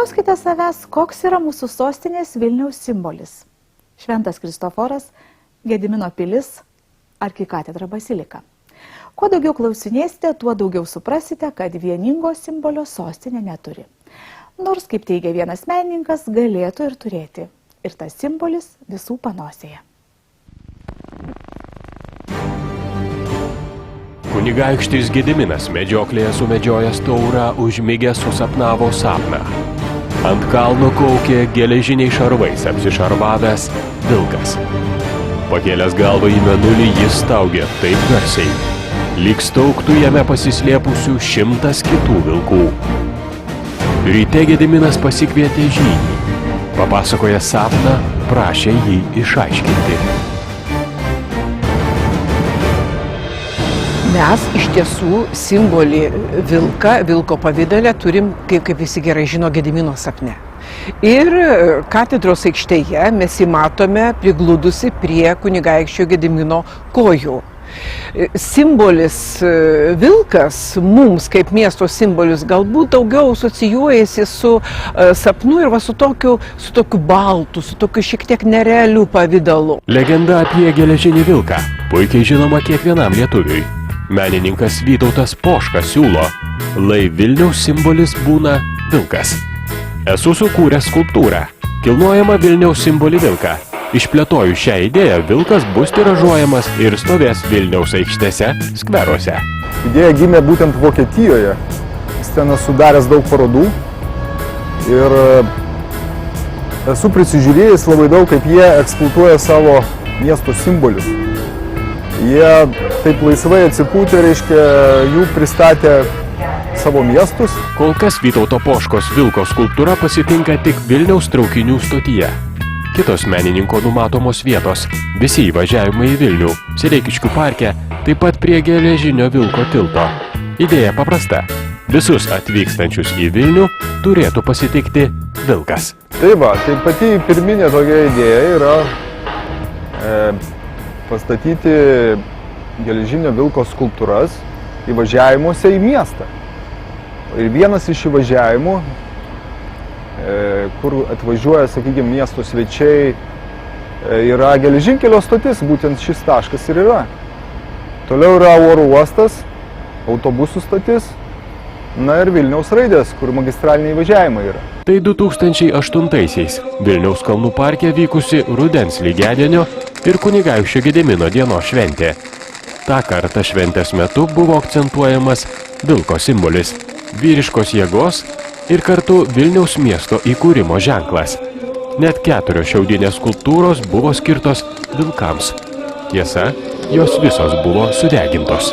Paklauskite savęs, koks yra mūsų sostinės Vilniaus simbolis. Šventas Kristoforas, Gedimino pilis, arkikatedra bazilika. Kuo daugiau klausinėsite, tuo daugiau suprasite, kad vieningo simbolio sostinė neturi. Nors, kaip teigia vienas menininkas, galėtų ir turėti. Ir tas simbolis visų panosėje. Kunigaikštis Gediminas medžioklėje sumedžiojęs taurą užmigęs susapnavo sapną. Ant kalno kaukė geležiniai šarvais apsišarvavęs vilkas. Pakėlęs galvą į mėnulį jis staugė taip garsiai, lyg staugtų jame pasislėpusių 100 kitų vilkų. Ryte Gediminas pasikvietė žynį. Papasakojęs sapną, prašė jį išaiškinti. Mes iš tiesų simbolį vilko pavydale turim, kaip visi gerai žino, Gedimino sapne. Ir katedros aikštėje mes jį matome prigludusi prie kunigaikščio Gedimino kojų. Simbolis vilkas mums, kaip miesto simbolis, galbūt daugiau asocijuojasi su sapnu ir su tokiu baltu, su tokiu šiek tiek nerealiu pavidalu. Legenda apie geležinį vilką puikiai žinoma kiekvienam lietuviui. Menininkas Vytautas Poškas siūlo, lai Vilniaus simbolis būna vilkas. Esu sukūręs skulptūrą, kilnojama Vilniaus simbolį vilką. Išplėtoju šią idėją, vilkas bus tiražuojamas ir stovės Vilniaus aikštėse, skveruose. Idėja gimė būtent Vokietijoje. Jis ten sudaręs daug parodų ir esu prisižiūrėjęs labai daug, kaip jie eksploatuoja savo miesto simbolius. Jie taip laisvai atsipūtė, reiškia, jų pristatė savo miestus. Kol kas Vytauto Poškos vilko skulptūra pasitinka tik Vilniaus traukinių stotyje. Kitos menininko numatomos vietos, visi įvažiavimai į Vilnių, Sereikiškių parke, taip pat prie geležinio vilko tilto. Idėja paprasta. Visus atvykstančius į Vilnių turėtų pasitikti vilkas. Tai pati pirminė tokia idėja yra pastatyti geležinio vilko skulptūras įvažiavimuose į miestą. Ir vienas iš įvažiavimų, kur atvažiuoja, sakykime, miesto svečiai, yra geležinkelio stotis, būtent šis taškas ir yra. Toliau yra oro uostas, autobusų stotis, na ir Vilniaus raidės, kur magistraliniai įvažiavimai yra. Tai 2008-aisiais Vilniaus kalnų parke vykusi rudens lygiadienio ir kunigaikščio Gedimino dienos šventė. Ta kartą šventės metu buvo akcentuojamas vilko simbolis, vyriškos jėgos ir kartu Vilniaus miesto įkūrimo ženklas. Net 4 šiaudinės skulptūros buvo skirtos vilkams. Tiesa, jos visos buvo sudegintos.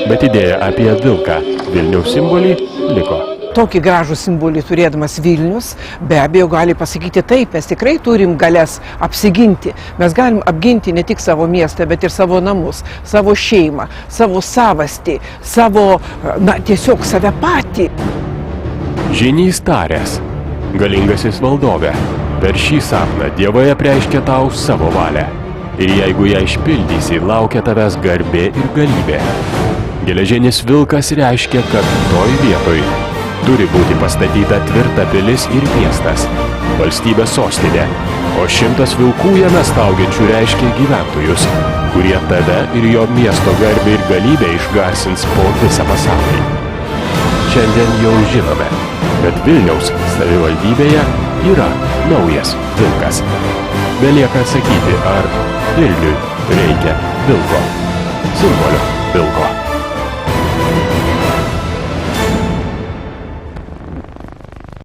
Bet idėja apie vilką, Vilniaus simbolį, liko. Tokį gražų simbolį turėdamas Vilnius, be abejo gali pasakyti taip, mes tikrai turim galias apsiginti. Mes galim apginti ne tik savo miestą, bet ir savo namus, savo šeimą, savo savastį, tiesiog save patį. Žynys taręs, galingasis valdove, per šį sapną dievai apreiškia tau savo valią. Ir jeigu ją išpildysi, laukia tavęs garbė ir galybė. Geležinis vilkas reiškia, kad toj vietoj turi būti pastatyta tvirta pilis ir miestas, valstybės sostinė, o 100 vilkų jame staugiančių reiškia gyventojus, kurie tave ir jo miesto garbę ir galybę išgarsins po visą pasaulį. Šiandien jau žinome, kad Vilniaus savivaldybėje yra naujas vilkas. Belieka atsakyti, ar Vilniui reikia vilko, simbolio vilko.